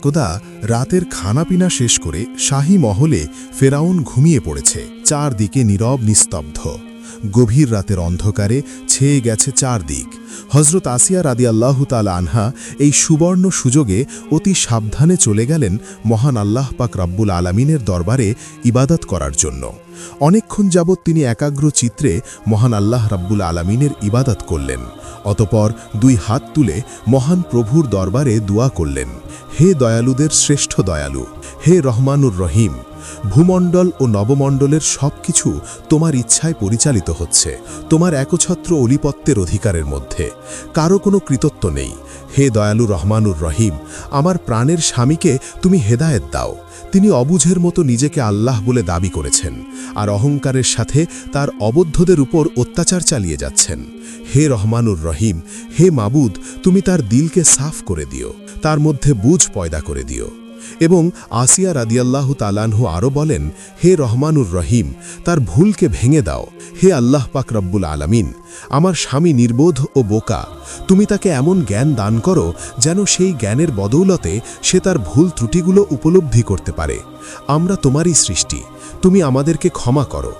একদা রাতের খানাপিনা শেষ করে শাহী মহলে ফেরাউন ঘুমিয়ে পড়েছে। চারদিকে নীরব নিস্তব্ধ। গভীর রাতের অন্ধকারে ছেয়ে গেছে চারদিক। হজরত আসিয়া রাদিয়াল্লাহু তাআলা আনহা এই সুবর্ণ সুযোগে অতি সাবধানে চলে গেলেন মহান আল্লাহ পাক রব্বুল আলামিনের দরবারে ইবাদত করার জন্য। অনেকক্ষণ যাবৎ তিনি একাগ্র চিত্রে মহান আল্লাহ রব্বুল আলামিনের ইবাদত করলেন। অতপর দুই হাত তুলে মহান প্রভুর দরবারে দোয়া করলেন, হে দয়ালুদের শ্রেষ্ঠ দয়ালু, হে রহমানুর রহিম, ভূমণ্ডল ও নবমণ্ডলের সব কিছু তোমার ইচ্ছায় পরিচালিত হচ্ছে, তোমার একছত্র অলিপত্তের অধিকারের মধ্যে কারো কোনো কৃতত্ব নেই। হে দয়ালু রহমানুর রহিম, আমার প্রাণের স্বামীকে তুমি হেদায়েত দাও। তিনি অবুঝের মতো নিজেকে আল্লাহ বলে দাবি করেছেন আর অহংকারের সাথে তার অবদ্ধদের উপর অত্যাচার চালিয়ে যাচ্ছেন। হে রহমানুর রহিম, হে মাবুদ, তুমি তার দিলকে সাফ করে দিও, তার মধ্যে বুঝ পয়দা করে দিও। এবং আসিয়া রাদিয়াল্লাহু তাআলা আনহু আরও বলেন, হে রহমানুর রহিম, তার ভুলকে ভেঙে দাও। হে আল্লাহ পাক রব্বুল আলামিন, আমার স্বামী নির্বোধ ও বোকা, তুমি তাকে এমন জ্ঞান দান করো যেন সেই জ্ঞানের বদৌলতে সে তার ভুল ত্রুটিগুলো উপলব্ধি করতে পারে। আমরা তোমারই সৃষ্টি, তুমি আমাদেরকে ক্ষমা করো।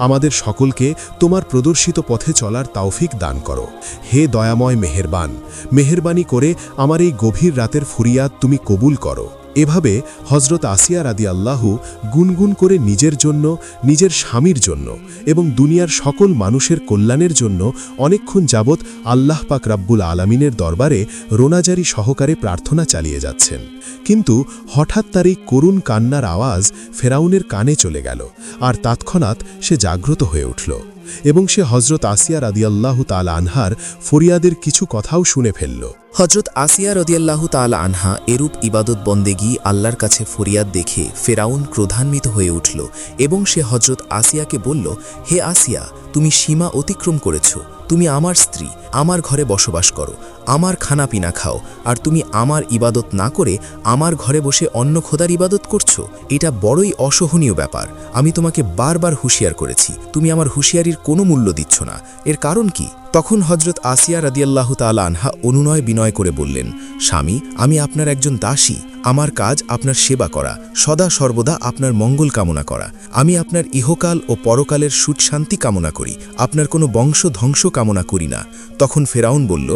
আমাদের সকলকে তোমার প্রদর্শিত পথে চলার তৌফিক দান করো। হে দয়াময় মেহেরবান, মেহেরবানি করে আমার এই গভীর রাতের ফরিয়াদ তুমি কবুল করো। এভাবে হজরত আসিয়া রাদিয়াল্লাহু গুনগুন করে নিজের জন্য, নিজের স্বামীর জন্য এবং দুনিয়ার সকল মানুষের কল্যাণের জন্য অনেকক্ষণ যাবৎ আল্লাহ পাক রব্বুল আলামিনের দরবারে রোনাজারি সহকারে প্রার্থনা চালিয়ে যাচ্ছেন। কিন্তু হঠাৎ তার এই করুণ কান্নার আওয়াজ ফেরাউনের কানে চলে গেল আর তৎক্ষণাৎ সে জাগ্রত হয়ে উঠল এবং সে হজরত আসিয়া রাদিয়াল্লাহু তাআলা আনহার ফরিয়াদের কিছু কথাও শুনে ফেলল। হজরত আসিয়া রাদিয়াল্লাহু তাআলা আনহা এরূপ ইবাদত বন্দেগী আল্লাহর কাছে ফরিয়াদ দেখে ফেরাউন ক্রোধান্বিত হয়ে উঠল এবং সে হজরত আসিয়াকে বলল, হে আসিয়া, তুমি সীমা অতিক্রম করেছ। তুমি আমার স্ত্রী, আমার ঘরে বসবাস করো, আমার খানা পিনা খাও, আর তুমি আমার ইবাদত না করে আমার ঘরে বসে অন্য খোদার ইবাদত করছো। এটা বড়ই অসহনীয় ব্যাপার। আমি তোমাকে বারবার হুঁশিয়ার করেছি, তুমি আমার হুঁশিয়ারির কোনো মূল্য দিচ্ছ না। এর কারণ কি? তখন হজরত আসিয়া রাদিয়াল্লাহু তাআলা আনহা অনুনয় বিনয় করে বললেন, স্বামী, আমি আপনার একজন দাসী। আমার কাজ আপনার সেবা করা, সদা সর্বদা আপনার মঙ্গল কামনা করা। আমি আপনার ইহকাল ও পরকালের সুখ শান্তি কামনা করি, আপনার কোনো বংশ ধ্বংস কামনা করি না। তখন ফেরাউন বলল,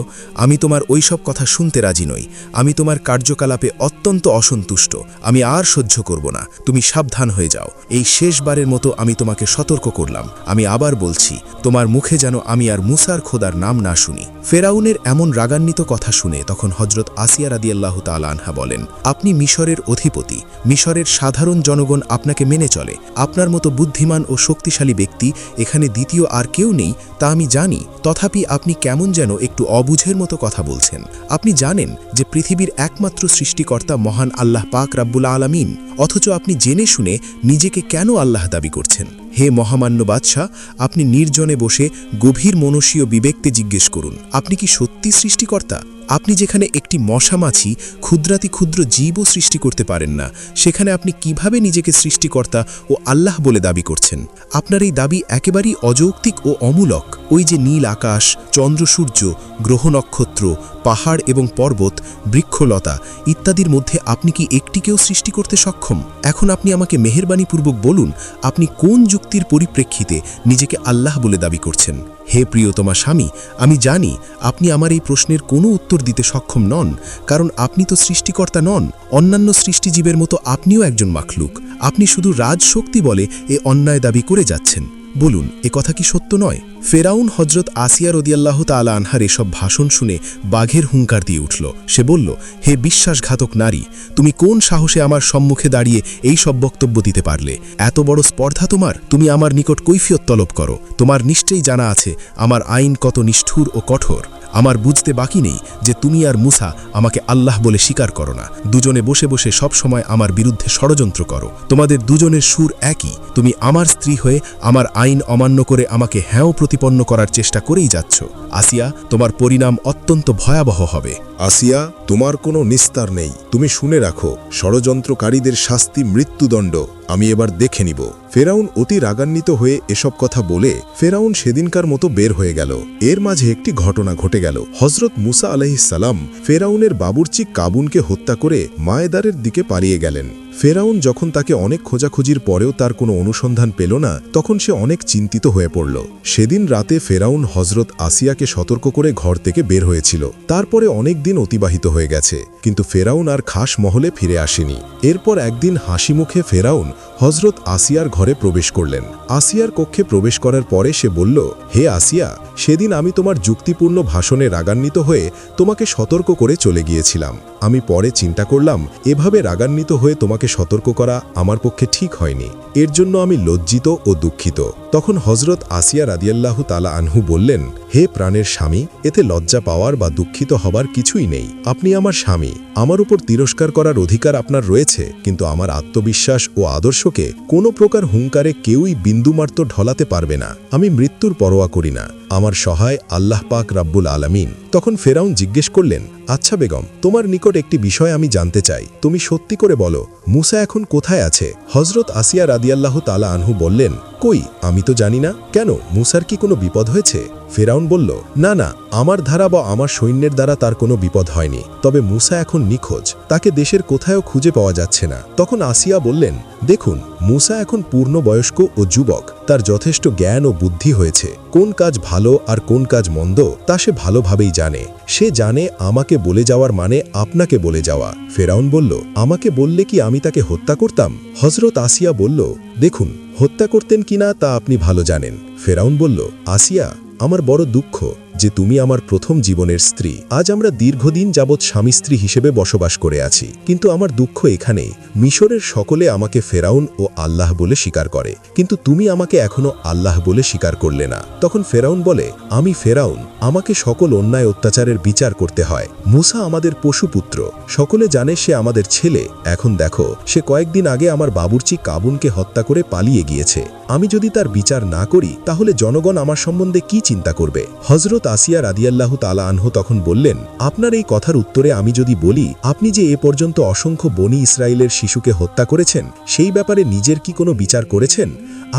আমি তোমার ওইসব কথা শুনতে রাজি নই। আমি তোমার কার্যকলাপে অত্যন্ত অসন্তুষ্ট। আমি আর সহ্য করব না। তুমি সাবধান হয়ে যাও। এই শেষবারের মতো আমি তোমাকে সতর্ক করলাম। আমি আবার বলছি, তোমার মুখে যেন আমি আর মুসার খোদার নাম না শুনি। ফেরাউনের এমন রাগান্বিত কথা শুনে তখন হজরত আসিয়া রাদিয়াল্লাহু তাআলা আনহা বলেন, আপনি মিশরের অধিপতি, মিশরের সাধারণ জনগণ আপনাকে মেনে চলে। আপনার মতো বুদ্ধিমান ও শক্তিশালী ব্যক্তি এখানে দ্বিতীয় আর কেউ নেই তা আমি জানি। তথাপি আপনি কেমন যেন একটু অবুঝের মতো কথা বলছেন। আপনি জানেন যে পৃথিবীর একমাত্র সৃষ্টিকর্তা মহান আল্লাহ পাক রব্বুল আলামিন, অথচ আপনি জেনে শুনে নিজেকে কেন আল্লাহ দাবি করছেন? হে মহামান্য বাদশাহ, আপনি নির্জনে বসে গভীর মনস্বীয় বিবেকতে জিজ্ঞেস করুন, আপনি কি সত্যি সৃষ্টিকর্তা? আপনি যেখানে একটি মশা মাছি ক্ষুদ্রাতি ক্ষুদ্র জীবও সৃষ্টি করতে পারেন না, সেখানে আপনি কিভাবে নিজেকে সৃষ্টিকর্তা ও আল্লাহ বলে দাবি করছেন? আপনার এই দাবি একেবারেই অযৌক্তিক ও অমূলক। ওই যে নীল আকাশ, চন্দ্র সূর্য, গ্রহ নক্ষত্র, পাহাড় এবং পর্বত, বৃক্ষলতা ইত্যাদির মধ্যে আপনি কি একটিকেও সৃষ্টি করতে সক্ষম? এখন আপনি আমাকে মেহেরবানিপূর্বক বলুন, আপনি কোন যুক্তির পরিপ্রেক্ষিতে নিজেকে আল্লাহ বলে দাবি করছেন? হে প্রিয়তমা স্বামী, আমি জানি আপনি আমার এই প্রশ্নের কোনো উত্তর দিতে সক্ষম নন, কারণ আপনি তো সৃষ্টিকর্তা নন। অন্যান্য সৃষ্টিজীবের মতো আপনিও একজন মাখলুক। আপনি শুধু রাজশক্তি বলে এ অন্যায় দাবি করে যাচ্ছেন। বলুন, এ কথা কি সত্য নয়? ফেরাউন হজরত আসিয়া রাদিয়াল্লাহু তাআলা আনহার এসব ভাষণ শুনে বাঘের হুঙ্কার দিয়ে উঠল। সে বলল, হে বিশ্বাসঘাতক নারী, তুমি কোন সাহসে আমার সম্মুখে দাঁড়িয়ে এই সব বক্তব্য দিতে পারলে? এত বড় স্পর্ধা তোমার? তুমি আমার নিকট কৈফিয়ত তলব করো। তোমার নিশ্চয়ই জানা আছে আমার আইন কত নিষ্ঠুর ও কঠোর। আমার বুঝতে বাকি নেই যে তুমি আর মুসা আমাকে আল্লাহ বলে স্বীকার করো না। দুজনে বসে বসে সব সময় আমার বিরুদ্ধে ষড়যন্ত্র করো। তোমাদের দুজনের সুর একই। তুমি আমার স্ত্রী হয়ে আমার আইন অমান্য করে আমাকে হ্যাঁ প্রতিপন্ন করার চেষ্টা করেই যাচ্ছ। আসিয়া, তোমার পরিণাম অত্যন্ত ভয়াবহ হবে। আসিয়া, তোমার কোনো নিস্তার নেই। তুমি শুনে রাখো, ষড়যন্ত্রকারীদের শাস্তি মৃত্যুদণ্ড। আমি এবার দেখে নিব। ফেরাউন অতি রাগান্বিত হয়ে এসব কথা বলে ফেরাউন সেদিনকার মতো বের হয়ে গেল। এর মাঝে একটি ঘটনা ঘটে গেল। হজরত মুসা আলাইহিসসালাম ফেরাউনের বাবুর্চি কাবুনকে হত্যা করে মায়েদারের দিকে পালিয়ে গেলেন। ফেরাউন যখন তাকে অনেক খোঁজাখুঁজির পরেও তার কোনো অনুসন্ধান পেল না, তখন সে অনেক চিন্তিত হয়ে পড়ল। সেদিন রাতে ফেরাউন হজরত আসিয়াকে সতর্ক করে ঘর থেকে বের হয়েছিল। তারপরে অনেক দিন অতিবাহিত হয়ে গেছে, কিন্তু ফেরাউন আর খাস মহলে ফিরে আসেনি। এরপর একদিন হাসি মুখে ফেরাউন হজরত আসিয়ার ঘরে প্রবেশ করলেন। আসিয়ার কক্ষে প্রবেশ করার পরে সে বলল, হে আসিয়া, সেদিন আমি তোমার যুক্তিপূর্ণ ভাষণে রাগান্বিত হয়ে তোমাকে সতর্ক করে চলে গিয়েছিলাম। আমি পরে চিন্তা করলাম, এভাবে রাগান্বিত হয়ে তোমাকে সতর্ক করা আমার পক্ষে ঠিক হয়নি। এর জন্য আমি লজ্জিত ও দুঃখিত। তখন হজরত আসিয়া রাদিয়াল্লাহু তাআলা আনহু বললেন, হে প্রাণের স্বামী, এতে লজ্জা পাওয়ার বা দুঃখিত হবার কিছুই নেই। আপনি আমার স্বামী, আমার উপর তিরস্কার করার অধিকার আপনার রয়েছে, কিন্তু আমার আত্মবিশ্বাস ও আদর্শকে কোনো প্রকার হুঙ্কারে কেউই বিন্দুমাত্র ঢলাতে পারবে না। আমি মৃত্যুর পরোয়া করি না, আমার সহায় আল্লাহ পাক রাব্বুল আলামিন। তখন ফেরাউন জিজ্ঞেস করলেন, আচ্ছা বেগম, তোমার নিকট একটি বিষয় আমি জানতে চাই, তুমি সত্যি করে বলো, মুসা এখন কোথায় আছে? হজরত আসিয়া রাদিয়াল্লাহু তাআলা আনহু বললেন, কই, আমি তো জানি না। কেন, মুসার কি কোনো বিপদ হয়েছে? ফেরাউন বলল, না না, আমার ধারা বা আমার সৈন্যের দ্বারা তার কোনো বিপদ হয়নি, তবে মুসা এখন নিখোঁজ, তাকে দেশের কোথাও খুঁজে পাওয়া যাচ্ছে না। তখন আসিয়া বললেন, দেখুন, মুসা এখন পূর্ণবয়স্ক ও যুবক, তার যথেষ্ট জ্ঞান ও বুদ্ধি হয়েছে। কোন কাজ ভালো আর কোন কাজ মন্দ তা সে ভালোভাবেই জানে। সে জানে আমাকে বলে যাওয়ার মানে আপনাকে বলে যাওয়া। ফেরাউন বলল, আমাকে বললে কি আমি তাকে হত্যা করতাম? হজরত আসিয়া বলল, দেখুন, হত্যা করতেন কিনা তা আপনি ভালো জানেন। ফেরাউন বলল, আসিয়া, আমার বড় দুঃখ যে তুমি আমার প্রথম জীবনের স্ত্রী। আজ আমরা দীর্ঘদিন যাবৎ স্বামী স্ত্রী হিসেবে বসবাস করে আছি, কিন্তু আমার দুঃখ এখানেই, মিশরের সকলে আমাকে ফেরাউন ও আল্লাহ বলে স্বীকার করে, কিন্তু তুমি আমাকে এখনো আল্লাহ বলে স্বীকার করলে না। তখন ফেরাউন বলে, আমি ফেরাউন, আমাকে সকল অন্যায় অত্যাচারের বিচার করতে হয়। মুসা আমাদের পশুপুত্র, সকলে জানে সে আমাদের ছেলে। এখন দেখো, সে কয়েকদিন আগে আমার বাবুর্চি কাবুনকে হত্যা করে পালিয়ে গিয়েছে। আমি যদি তার বিচার না করি, তাহলে জনগণ আমার সম্বন্ধে কি চিন্তা করবে? হজরত আসিয়া রাদিয়াল্লাহু তাআলা আনহু তখন বললেন, আপনার এই কথার উত্তরে আমি যদি বলি, আপনি যে এ পর্যন্ত অসংখ্য বনি ইসরায়েলের শিশুকে হত্যা করেছেন, সেই ব্যাপারে নিজের কি কোনো বিচার করেছেন?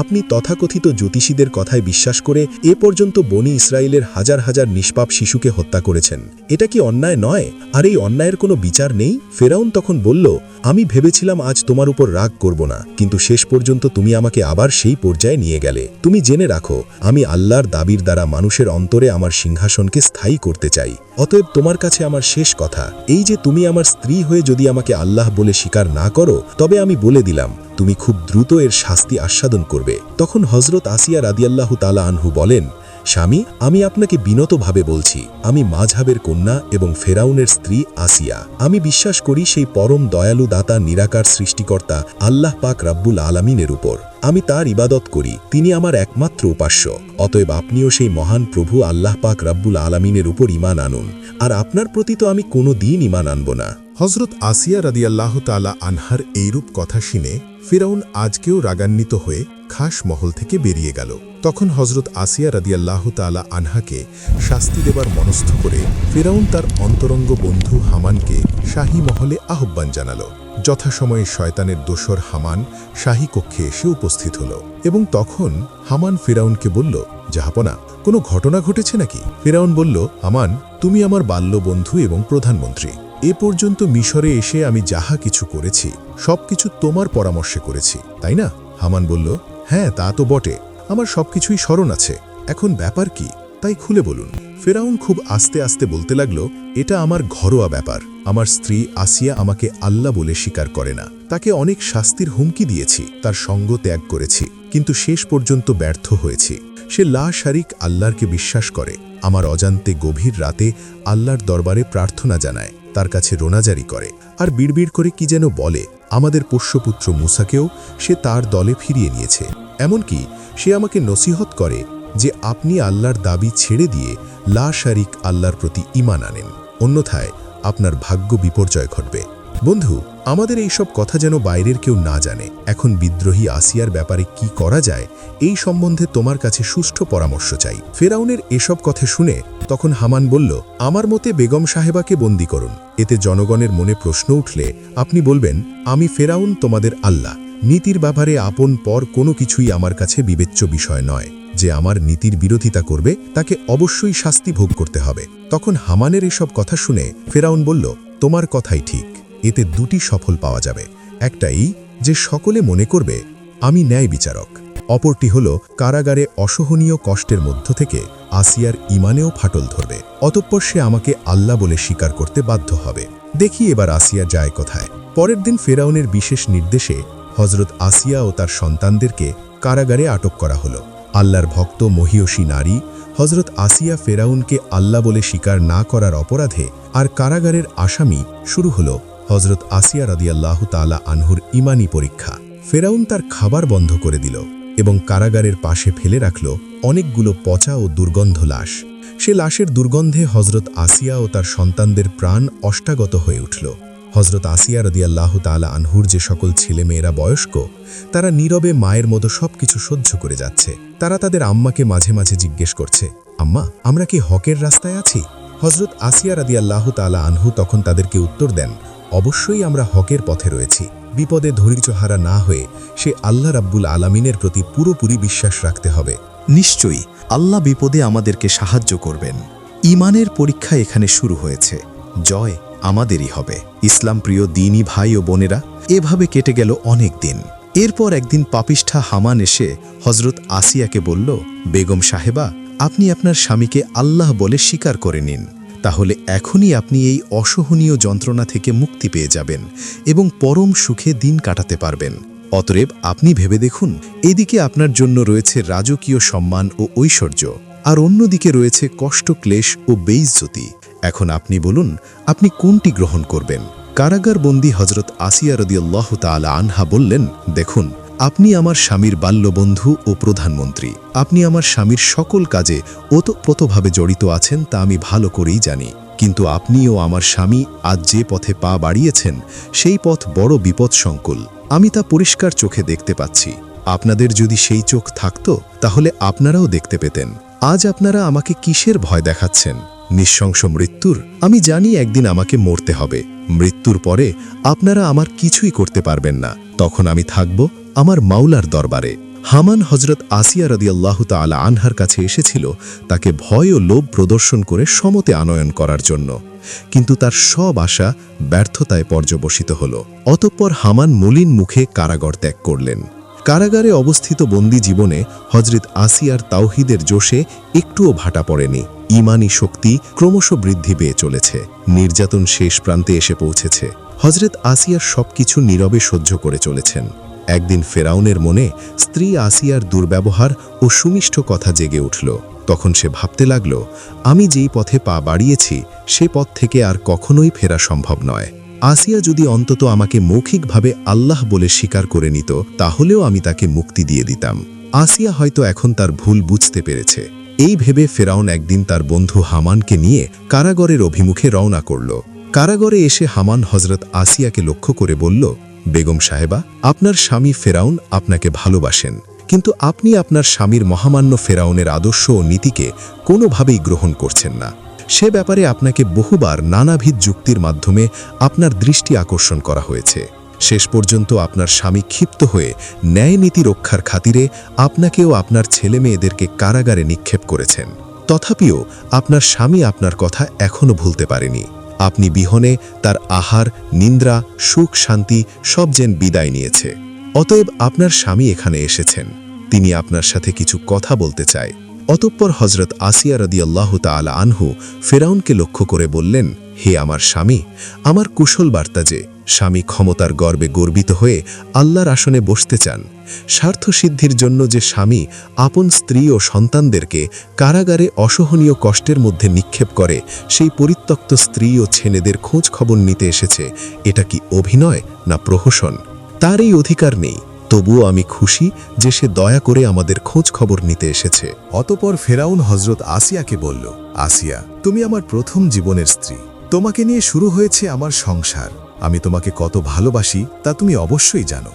আপনি তথাকথিত জ্যোতিষীদের কথায় বিশ্বাস করে এ পর্যন্ত বনি ইসরায়েলের হাজার হাজার নিষ্পাপ শিশুকে হত্যা করেছেন। এটা কি অন্যায় নয়? আর এই অন্যায়ের কোনো বিচার নেই? ফেরাউন তখন বলল, আমি ভেবেছিলাম আজ তোমার উপর রাগ করব না, কিন্তু শেষ পর্যন্ত তুমি আমাকে আবার সেই পর্যায়ে নিয়ে গেলে। তুমি জেনে রাখো, আমি আল্লাহর দাবির দ্বারা মানুষের অন্তরে আমার সিংহাসনকে স্থায়ী করতে চাই। অতএব তোমার কাছে আমার শেষ কথা এই যে, তুমি আমার স্ত্রী হয়ে যদি আমাকে আল্লাহ বলে স্বীকার না করো, তবে আমি বলে দিলাম, তুমি খুব দ্রুত এর শাস্তি আস্বাদন করবে। তখন হজরত আসিয়া রাদিয়াল্লাহু তাআলা আনহু বলেন, স্বামী, আমি আপনাকে বিনতভাবে বলছি, আমি মাযহাবের কন্যা এবং ফেরাউনের স্ত্রী আসিয়া। আমি বিশ্বাস করি সেই পরম দয়ালু দাতা নিরাকার সৃষ্টিকর্তা আল্লাহ পাক রাব্বুল আলামিনের উপর। আমি তার ইবাদত করি, তিনি আমার একমাত্র উপাস্য। অতএব আপনিও সেই মহান প্রভু আল্লাহ পাক রাব্বুল আলামিনের উপর ঈমান আনুন, আর আপনার প্রতি তো আমি কোনো দিন ঈমান আনব না। হজরত আসিয়া রাদিয়াল্লাহু তাআলা আনহার এইরূপ কথা শুনে ফিরাউন আজকেও রাগান্বিত হয়ে খাস মহল থেকে বেরিয়ে গেল। তখন হজরত আসিয়া রাদিয়াল্লাহু তাআলা আনহাকে শাস্তি দেবার মনস্থ করে ফিরাউন তার অন্তরঙ্গ বন্ধু হামানকে শাহী মহলে আহ্বান জানালো। যথাসময়ে শয়তানের দোসর হামান শাহী কক্ষে এসে উপস্থিত হল এবং তখন হামান ফিরাউনকে বলল, জাহাপনা, কোনো ঘটনা ঘটেছে নাকি? ফিরাউন বলল, হামান, তুমি আমার বাল্য বন্ধু এবং প্রধানমন্ত্রী। এ পর্যন্ত মিশরে এসে আমি যাহা কিছু করেছি সবকিছু তোমার পরামর্শে করেছি, তাই না? হামান বলল, হ্যাঁ, তা তো বটে, আমার সবকিছুই স্মরণ আছে। এখন ব্যাপার কি, তাই খুলে বলুন। ফেরাউন খুব আস্তে আস্তে বলতে লাগলো, এটা আমার ঘরোয়া ব্যাপার। আমার স্ত্রী আসিয়া আমাকে আল্লাহ বলে স্বীকার করে না। তাকে অনেক শাস্তির হুমকি দিয়েছি, তার সঙ্গ ত্যাগ করেছি, কিন্তু শেষ পর্যন্ত ব্যর্থ হয়েছি। সে লা শারিক আল্লাহকে বিশ্বাস করে। আমার অজান্তে গভীর রাতে আল্লাহর দরবারে প্রার্থনা জানায়, তার কাছে রোনাজারি করে, আর বিড়বিড় করে কি যেন বলে। আমাদের পোষ্যপুত্র মুসাকেও সে তার দলে ফিরিয়ে নিয়েছে। এমনকি সে আমাকে নসিহত করে যে আপনি আল্লাহর দাবি ছেড়ে দিয়ে লা শারিক আল্লাহর প্রতি ঈমান আনেন, অন্যথায় আপনার ভাগ্য বিপর্যয় ঘটবে। বন্ধু, আমাদের এই সব কথা যেন বাইরের কেউ না জানে। এখন বিদ্রোহী আসিয়ার ব্যাপারে কি করা যায়, এই সম্বন্ধে তোমার কাছে সুষ্ঠু পরামর্শ চাই। ফেরাউনের এসব কথা শুনে তখন হামান বলল, আমার মতে বেগম সাহেবাকে বন্দী করুন। এতে জনগণের মনে প্রশ্ন উঠলে আপনি বলবেন, আমি ফেরাউন তোমাদের আল্লাহ, নীতির ব্যাপারে আপন পর কোনো কিছুই আমার কাছে বিবেচ্য বিষয় নয়। যে আমার নীতির বিরোধিতা করবে তাকে অবশ্যই শাস্তি ভোগ করতে হবে। তখন হামানের এসব কথা শুনে ফেরাউন বলল, তোমার কথাই ঠিক, এতে দুটি সফল পাওয়া যাবে। একটাই যে সকলে মনে করবে আমি ন্যায় বিচারক, অপরটি হল কারাগারে অসহনীয় কষ্টের মধ্য থেকে আসিয়ার ইমানেও ফাটল ধরবে, অতঃপর সে আমাকে আল্লাহ বলে স্বীকার করতে বাধ্য হবে। দেখি এবার আসিয়া যায় কোথায়। পরের দিন ফেরাউনের বিশেষ নির্দেশে হজরত আসিয়া ও তার সন্তানদেরকে কারাগারে আটক করা হলো। আল্লাহর ভক্ত মহিয়সী নারী হজরত আসিয়া ফেরাউনকে আল্লাহ বলে স্বীকার না করার অপরাধে আর কারাগারের আসামি। শুরু হলো হজরত আসিয়া রাদিয়াল্লাহু তাআলা আনহুর ইমানি পরীক্ষা। ফেরাউন তার খাবার বন্ধ করে দিল এবং কারাগারের পাশে ফেলে রাখল অনেকগুলো পচা ও দুর্গন্ধ লাশ। সে লাশের দুর্গন্ধে হজরত আসিয়া ও তার সন্তানদের প্রাণ অষ্টাগত হয়ে উঠল। হজরত আসিয়া রাদিয়াল্লাহু তাআলা আনহুর যে সকল ছেলেমেয়েরা বয়স্ক, তারা নীরবে মায়ের মতো সবকিছু সহ্য করে যাচ্ছে। তারা তাদের আম্মাকে মাঝে মাঝে জিজ্ঞেস করছে, আম্মা, আমরা কি হকের রাস্তায় আছি? হজরত আসিয়া রাদিয়াল্লাহু তাআলা আনহু তখন তাদেরকে উত্তর দেন, অবশ্যই আমরা হকের পথে রয়েছি। বিপদে ধৈর্যহারা না হয়ে সে আল্লাহ রাব্বুল আলামিনের প্রতি পুরোপুরি বিশ্বাস রাখতে হবে। নিশ্চয়ই আল্লাহ বিপদে আমাদেরকে সাহায্য করবেন। ঈমানের পরীক্ষা এখানে শুরু হয়েছে, জয় আমাদেরই হবে। ইসলাম প্রিয় দ্বীনী ভাই ও বোনেরা, এভাবে কেটে গেল অনেক দিন। এরপর একদিন পাপিষ্ঠা হামান এসে হজরত আসিয়াকে বলল, বেগম সাহেবা, আপনি আপনার স্বামীকে আল্লাহ বলে স্বীকার করে নিন, তাহলে এখনই আপনি এই অসহনীয় যন্ত্রণা থেকে মুক্তি পেয়ে যাবেন এবং পরম সুখে দিন কাটাতে পারবেন। অতএব আপনি ভেবে দেখুন, এদিকে আপনার জন্য রয়েছে রাজকীয় সম্মান ও ঐশ্বর্য, আর অন্যদিকে রয়েছে কষ্ট, ক্লেশ ও বেইজ্জতি। এখন আপনি বলুন, আপনি কোনটি গ্রহণ করবেন? কারাগারবন্দী হজরত আসিয়া রাদিয়াল্লাহু তাআলা আনহা বললেন, দেখুন, আপনি আমার স্বামীর বাল্যবন্ধু ও প্রধানমন্ত্রী। আপনি আমার স্বামীর সকল কাজে ওতপ্রোতভাবে জড়িত আছেন, তা আমি ভালো করেই জানি। কিন্তু আপনিও আমার স্বামী আজ যে পথে পা বাড়িয়েছেন, সেই পথ বড় বিপদসংকুল। আমি তা পরিষ্কার চোখে দেখতে পাচ্ছি। আপনাদের যদি সেই চোখ থাকত, তাহলে আপনারাও দেখতে পেতেন। আজ আপনারা আমাকে কিসের ভয় দেখাচ্ছেন? নিঃশংস মৃত্যুর? আমি জানি একদিন আমাকে মরতে হবে। মৃত্যুর পরে আপনারা আমার কিছুই করতে পারবেন না। তখন আমি থাকব আমার মাওলার দরবারে। হামান হজরত আসিয়া রাদিয়াল্লাহু তাআলা আনহার কাছে এসেছিল তাকে ভয় ও লোভ প্রদর্শন করে সমতে আনয়ন করার জন্য, কিন্তু তার সব আশা ব্যর্থতায় পর্যবসিত হল। অতঃপর হামান মলিন মুখে কারাগার ত্যাগ করলেন। কারাগারে অবস্থিত বন্দী জীবনে হজরত আসিয়ার তাওহীদের জোশে একটুও ভাটা পড়েনি। ঈমানি শক্তি ক্রমশ বৃদ্ধি পেয়ে চলেছে। নির্যাতন শেষ প্রান্তে এসে পৌঁছেছে। হজরত আসিয়ার সবকিছু নীরবে সহ্য করে চলেছেন। একদিন ফেরাউনের মনে স্ত্রী আসিয়ার দুর্ব্যবহার ও সুমিষ্ট কথা জেগে উঠল। তখন সে ভাবতে লাগল, আমি যেই পথে পা বাড়িয়েছি সে পথ থেকে আর কখনোই ফেরা সম্ভব নয়। আসিয়া যদি অন্তত আমাকে মৌখিকভাবে আল্লাহ বলে স্বীকার করে নিত, তাহলেও আমি তাকে মুক্তি দিয়ে দিতাম। আসিয়া হয়তো এখন তার ভুল বুঝতে পেরেছে। এই ভেবে ফেরাউন একদিন তার বন্ধু হামানকে নিয়ে কারাগারের অভিমুখে রওনা করল। কারাগারে এসে হামান হজরত আসিয়াকে লক্ষ্য করে বলল, বেগম সাহেবা, আপনার স্বামী ফেরাউন আপনাকে ভালোবাসেন, কিন্তু আপনি আপনার স্বামীর মহামান্য ফেরাউনের আদর্শ ও নীতিকে কোনোভাবেই গ্রহণ করছেন না। সে ব্যাপারে আপনাকে বহুবার নানাবিধ যুক্তির মাধ্যমে আপনার দৃষ্টি আকর্ষণ করা হয়েছে। শেষ পর্যন্ত আপনার স্বামী ক্ষিপ্ত হয়ে ন্যায় নীতি রক্ষার খাতিরে আপনাকেও আপনার ছেলে মেয়েদেরকে কারাগারে নিক্ষেপ করেছেন। তথাপিও আপনার স্বামী আপনার কথা এখনও ভুলতে পারেনি। আপনি বিহনে তার আহার, নিদ্রা, সুখ, শান্তি সব যেন বিদায় নিয়েছে। অতএব আপনার স্বামী এখানে এসেছেন, তিনি আপনার সাথে কিছু কথা বলতে চায়। অতঃপর হজরত আসিয়া রাদিয়াল্লাহু তাআলা আনহু ফেরাউনকে লক্ষ্য করে বললেন, হে আমার স্বামী, আমার কুশল বার্তা যে স্বামী ক্ষমতার গর্বে গর্বিত হয়ে আল্লাহর আসনে বসতে চান। স্বার্থ সিদ্ধির জন্য যে স্বামী আপন স্ত্রী ও সন্তানদেরকে কারাগারে অসহনীয় কষ্টের মধ্যে নিক্ষেপ করে, সেই পরিত্যক্ত স্ত্রী ও ছেলেদের খোঁজ খবর নিতে এসেছে, এটা কি অভিনয় না প্রহসন? তার এই অধিকার নেই। তবুও আমি খুশি যে সে দয়া করে আমাদের খোঁজ খবর নিতে এসেছে। অতঃপর ফেরাউন হজরত আসিয়াকে বলল, আসিয়া, তুমি আমার প্রথম জীবনের স্ত্রী। তোমাকে নিয়ে শুরু হয়েছে আমার সংসার। আমি তোমাকে কত ভালোবাসি তা তুমি অবশ্যই জানো।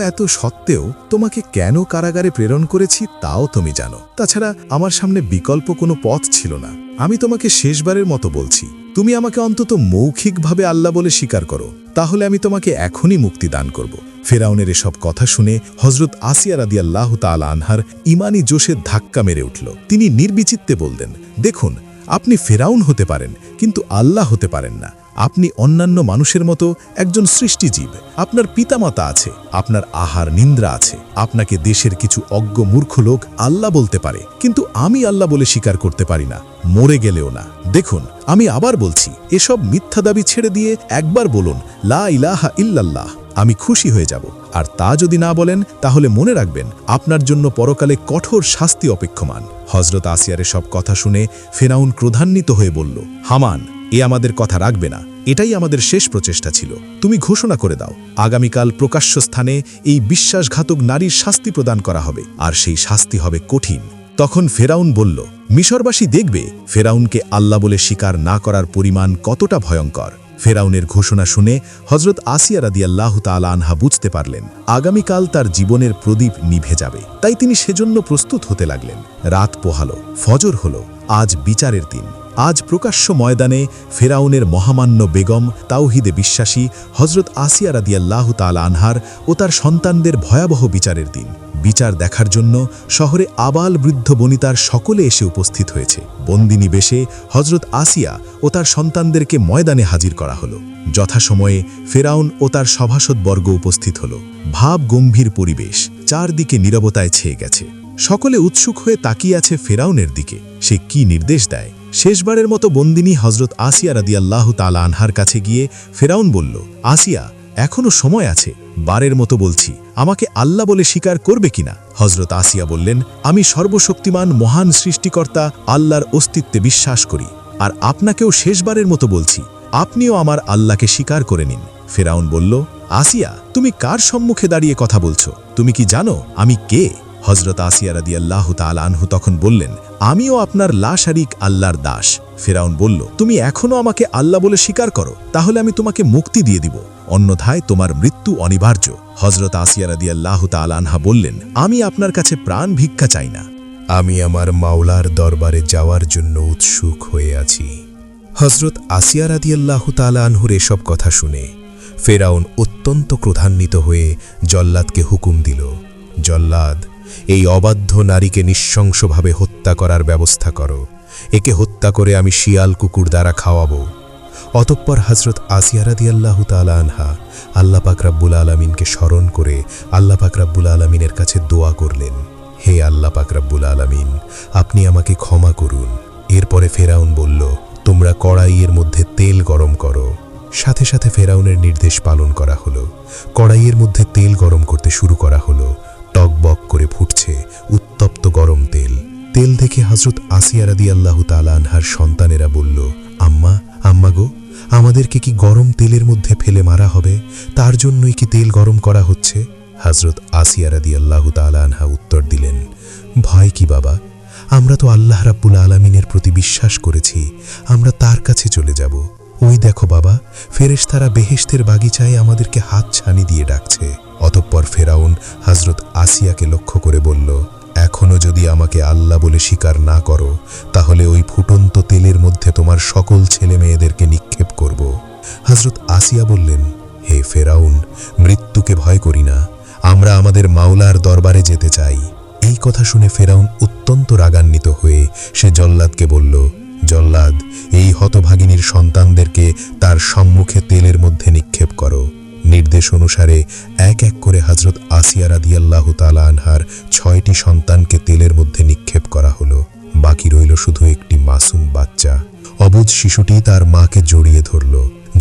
এত সত্ত্বেও তোমাকে কেন কারাগারে প্রেরণ করেছি তাও তুমি জানো। তাছাড়া আমার সামনে বিকল্প কোনো পথ ছিল না। আমি তোমাকে শেষবারের মতো বলছি, তুমি আমাকে অন্তত মৌখিকভাবে আল্লাহ বলে স্বীকার করো, তাহলে আমি তোমাকে এখনই মুক্তি দান করব। ফেরাউনের এসব কথা শুনে হজরত আসিয়া রাদিয়াল্লাহু তাআলা আনহার ইমানি জোশে ধাক্কা মেরে উঠল। তিনি নির্বিচিত্তে বললেন, দেখুন, আপনি ফেরাউন হতে পারেন, কিন্তু আল্লাহ হতে পারেন না। আপনি অন্যান্য মানুষের মতো একজন সৃষ্টিজীব। আপনার পিতামাতা আছে, আপনার আহার নিদ্রা আছে। আপনাকে দেশের কিছু অজ্ঞ মূর্খ লোক আল্লাহ বলতে পারে, কিন্তু আমি আল্লাহ বলে স্বীকার করতে পারি না, মরে গেলেও না। দেখুন, আমি আবার বলছি, এসব মিথ্যা দাবি ছেড়ে দিয়ে একবার বলুন লা ইলাহা ইল্লাল্লাহ, আমি খুশি হয়ে যাব। আর তা যদি না বলেন, তাহলে মনে রাখবেন আপনার জন্য পরকালে কঠোর শাস্তি অপেক্ষমান। হজরত আসিয়ার সব কথা শুনে ফেরাউন ক্রোধান্বিত হয়ে বলল, হামান, এ আমাদের কথা রাখবে না। এটাই আমাদের শেষ প্রচেষ্টা ছিল। তুমি ঘোষণা করে দাও, আগামীকাল প্রকাশ্য স্থানে এই বিশ্বাসঘাতক নারীর শাস্তি প্রদান করা হবে, আর সেই শাস্তি হবে কঠিন। তখন ফেরাউন বলল, মিশরবাসী দেখবে ফেরাউনকে আল্লাহ বলে স্বীকার না করার পরিমাণ কতটা ভয়ঙ্কর। ফেরাউনের ঘোষণা শুনে হজরত আসিয়া রাদিয়াল্লাহু তাআলা আনহা বুঝতে পারলেন আগামীকাল তার জীবনের প্রদীপ নিভে যাবে। তাই তিনি সেজন্য প্রস্তুত হতে লাগলেন। রাত পোহালো, ফজর হলো। আজ বিচারের দিন। আজ প্রকাশ্য ময়দানে ফেরাউনের মহামান্য বেগম, তাওহিদে বিশ্বাসী হজরত আসিয়া রাদিয়াল্লাহু তাআলা আনহার ও তার সন্তানদের ভয়াবহ বিচারের দিন। বিচার দেখার জন্য শহরে আবাল বৃদ্ধ বনিতার সকলে এসে উপস্থিত হয়েছে। বন্দিনী বেশে হজরত আসিয়া ও তার সন্তানদেরকে ময়দানে হাজির করা হলো। যথাসময়ে ফেরাউন ও তার সভাসদবর্গ উপস্থিত হল। ভাব গম্ভীর পরিবেশ, চারদিকে নীরবতায় ছেয়ে গেছে। সকলে উৎসুক হয়ে তাকিয়ে আছে ফেরাউনের দিকে। সে কি নির্দেশ দেয়? শেষবারের মতো বন্দিনী হজরত আসিয়া রাদিয়াল্লাহু তাআলা আনহার কাছে গিয়ে ফেরাউন বলল, আসিয়া, এখনো সময় আছে। বারের মতো বলছি, আমাকে আল্লাহ বলে স্বীকার করবে কিনা? হজরত আসিয়া বললেন, আমি সর্বশক্তিমান মহান সৃষ্টিকর্তা আল্লাহর অস্তিত্বে বিশ্বাস করি। আর আপনাকেও শেষবারের মতো বলছি, আপনিও আমার আল্লাহকে স্বীকার করে নিন। ফেরাউন বলল, আসিয়া, তুমি কার সম্মুখে দাঁড়িয়ে কথা বলছো? তুমি কি জানো আমি কে? হজরত আসিয়া রাদিয়াল্লাহু তাআলা আনহু তখন বললেন, আমিও আপনার লা শারীক আল্লাহর দাস। ফেরাউন বলল, তুমি এখনো আমাকে আল্লাহ বলে স্বীকার করো, তাহলে আমি তোমাকে মুক্তি দিয়ে দিব, অন্যথায় তোমার মৃত্যু অনিবার্য। হজরত আসিয়া রাদিয়াল্লাহু তাআলা আনহা বললেন, আমি আপনার কাছে প্রাণ ভিক্ষা চাই না, আমি আমার মাওলার দরবারে যাওয়ার জন্য উৎসুক হয়ে আছি। হজরত আসিয়া রাদিয়াল্লাহু তাআলা আনহুর এসব কথা শুনে ফেরাউন অত্যন্ত ক্রোধান্বিত হয়ে জল্লাদকে হুকুম দিল, জল্লাদ, এই অবাধ্য নারীকে নৃশংসভাবে হত্যা করার ব্যবস্থা করো। একে হত্যা করে আমি শিয়াল কুকুর দ্বারা খাওয়াবো। অতঃপর হজরত আসিয়া রাদিয়াল্লাহু তাআলা আনহা আল্লাহ পাক রব্বুল আলামিনকে স্মরণ করে আল্লাহ পাক রব্বুল আলামিনের কাছে দোয়া করলেন, হে আল্লাহ পাক রব্বুল আলামিন, আপনি আমাকে ক্ষমা করুন। এরপরে ফেরাউন বলল, তোমরা কড়াইয়ের মধ্যে তেল গরম করো। সাথে সাথে ফেরাউনের নির্দেশ পালন করা হলো। কড়াইয়ের মধ্যে তেল গরম করতে শুরু করা হলো। টকবক করে ফুটছে উত্তপ্ত গরম তেল। তেল দেখে হজরত আসিয়া রাদিয়াল্লাহু তাআলা আনহার সন্তানেরা বলল, আম্মা, আম্মা গো, আমাদেরকে কি গরম তেলের মধ্যে ফেলে মারা হবে? তার জন্যই কি তেল গরম করা হচ্ছে? হজরত আসিয়া রাদিয়াল্লাহু তাআলা আনহা উত্তর দিলেন, ভয় কি বাবা, আমরা তো আল্লাহ রাব্বুল আলামিনের প্রতি বিশ্বাস করেছি, আমরা তার কাছে চলে যাব। ওই দেখো বাবা, ফেরেশতারা বেহেশতের বাগিচায় আমাদেরকে হাত ছানি দিয়ে ডাকছে। অতঃপর ফেরাউন হজরত আসিয়াকে লক্ষ্য করে বলল, এখনো যদি আমাকে আল্লাহ বলে স্বীকার না করো, তাহলে ওই ফুটন্ত তেলের মধ্যে তোমার সকল ছেলে মেয়েদেরকে নিক্ষেপ করব। হজরত আসিয়া বললেন, হে ফেরাউন, মৃত্যুকে ভয় করি না, আমরা আমাদের মাওলার দরবারে যেতে চাই। এই কথা শুনে ফেরাউন অত্যন্ত রাগান্বিত হয়ে সে জল্লাদকে বলল, জল্লাদ, এই হতভাগিনীর সন্তানদেরকে তার সম্মুখে তেলের মধ্যে নিক্ষেপ করো। নির্দেশ অনুসারে এক এক করে হজরত আসিয়া রাদিয়াল্লাহু তাআলা আনহার 6টি সন্তানকে তেলের মধ্যে নিক্ষেপ করা হলো। বাকি রইল শুধু একটি মাসুম বাচ্চা। অবুঝ শিশুটি তার মাকে জড়িয়ে ধরল।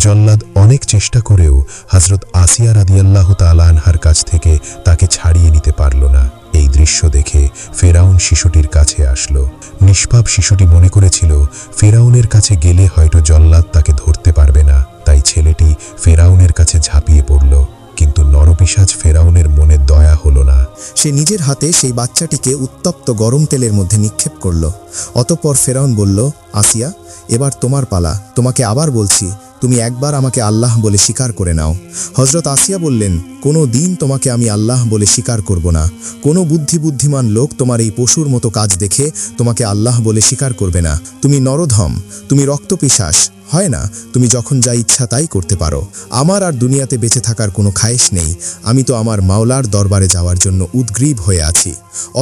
জল্লাদ অনেক চেষ্টা করেও হজরত আসিয়া রাদিয়াল্লাহু তাআলা আনহার কাছ থেকে তাকে ছাড়িয়ে নিতে পারল না। এই দৃশ্য দেখে ফেরাউন শিশুটির কাছে আসলো। নিষ্পাপ শিশুটি মনে করেছিল ফেরাউনের কাছে গেলে হয়তো জল্লাদ তাকে ধরতে পারবে না, তাই ছেলেটি ফেরাউনের কাছে ঝাঁপিয়ে পড়ল। কিন্তু নরপিশাচ ফেরাউনের মনে দয়া হলো না। সে নিজের হাতে সেই বাচ্চাটিকে উত্তপ্ত গরম তেলের মধ্যে নিক্ষেপ করল। অতঃপর ফেরাউন বলল, আসিয়া, এবার তোমার পালা। তোমাকে আবার বলছি, তুমি একবার আমাকে আল্লাহ বলে স্বীকার করে নাও। হজরত আসিয়া বললেন, কোনো দিন তোমাকে আমি আল্লাহ বলে স্বীকার করব না। কোনো বুদ্ধিমান লোক তোমার এই পশুর মতো কাজ দেখে তোমাকে আল্লাহ বলে স্বীকার করবে না। তুমি নরধম, তুমি রক্তপিশাচ, হয় না তুমি যখন যা ইচ্ছা তাই করতে পারো। আমার আর দুনিয়াতে বেঁচে থাকার কোনো খায়েশ নেই, আমি তো আমার মাওলার দরবারে যাওয়ার জন্য উদ্গ্রীব হয়ে আছি।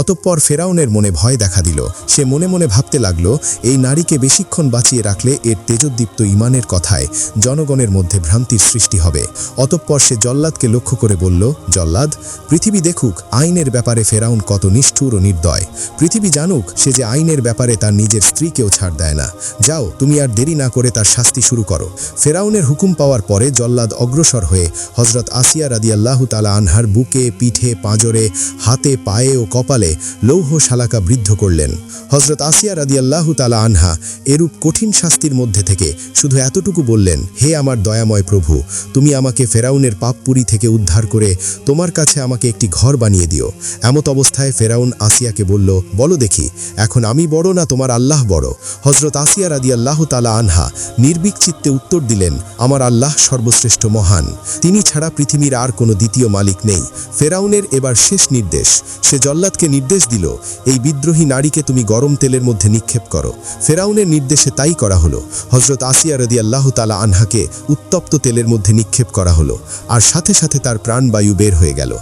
অতঃপর ফেরাউনের মনে ভয় দেখা দিল। সে মনে মনে ভাবতে লাগল, এই নারীকে বেশিক্ষণ বাঁচিয়ে রাখলে এর তেজোদ্দীপ্ত ঈমানের কথায় জনগণের মধ্যে ভ্রান্তির সৃষ্টি হবে। অতঃপর সে জল্লাদকে লক্ষ্য করে বলল, জল্লাদ, পৃথিবী দেখুক আইনের ব্যাপারে ফেরাউন কত নিষ্ঠুর ও নির্দয়। পৃথিবী জানুক সে যে আইনের ব্যাপারে তার নিজের স্ত্রীকেও ছাড় দেয় না। যাও, তুমি আর দেরি না করে তার শাস্তি শুরু করো। ফেরাউনের হুকুম পাওয়ার পরে জল্লাদ অগ্রসর হয়ে হযরত আসিয়া রাদিয়াল্লাহু তাআলা আনহার বুকে, পিঠে, পাঁজরে, হাতে, পায়ে ও কপালে লৌহ শালাকা বৃদ্ধ করলেন। হযরত আসিয়া রাদিয়াল্লাহু তাআলা আনহা এরূপ কঠিন শাস্তির মধ্যে থেকে শুধু এতটুকু বললেন, হে আমার দয়াময় প্রভু, তুমি আমাকে ফেরাউনের পাপপুরী থেকে উদ্ধার করে তোমার কাছে আমাকে একটি ঘর বানিয়ে দিও। এমত অবস্থায় ফেরাউন আসিয়াকে বলল, বলো দেখি, এখন আমি বড় না তোমার আল্লাহ বড়? হযরত আসিয়া রাদিয়াল্লাহু তাআলা আনহা নির্ভীক চিত্তে উত্তর দিলেন, আমার আল্লাহ সর্বশ্রেষ্ঠ মহান, তিনি ছাড়া পৃথিবীর আর কোনো দ্বিতীয় মালিক নেই। ফেরাউনের এবার শেষ নির্দেশ। সে জল্লাদকে নির্দেশ দিল, এই বিদ্রোহী নারীকে তুমি গরম তেলের মধ্যে নিক্ষেপ করো। ফেরাউনের নির্দেশে তাই করা হলো। হযরত আসিয়া রাদিয়াল্লাহু তাআলা আনহাকে উত্তপ্ত তেলের মধ্যে নিক্ষেপ করা হলো, আর সাথে সাথে তার প্রাণবায়ু বের হয়ে গেল।